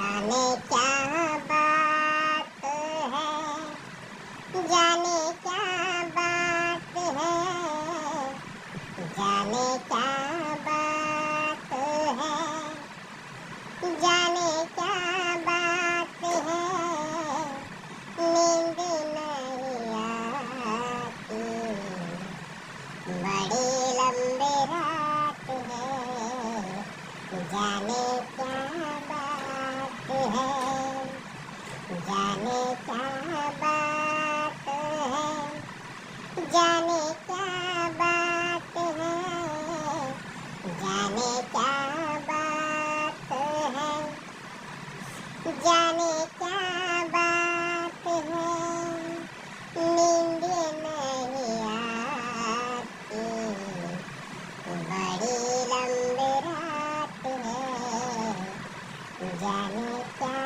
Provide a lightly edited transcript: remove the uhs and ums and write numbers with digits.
जाने क्या बात है, जाने क्या बात है, जाने क्या बात है, जाने क्या बात है, नींद नहीं आती, बड़ी लंबी रात है, जाने क्या बात है, जाने क्या बात है, जाने क्या बात है, जाने क्या बात है, जाने क्या बात है, नींद नहीं आती, बड़ी लंबी रात है, जाने क्या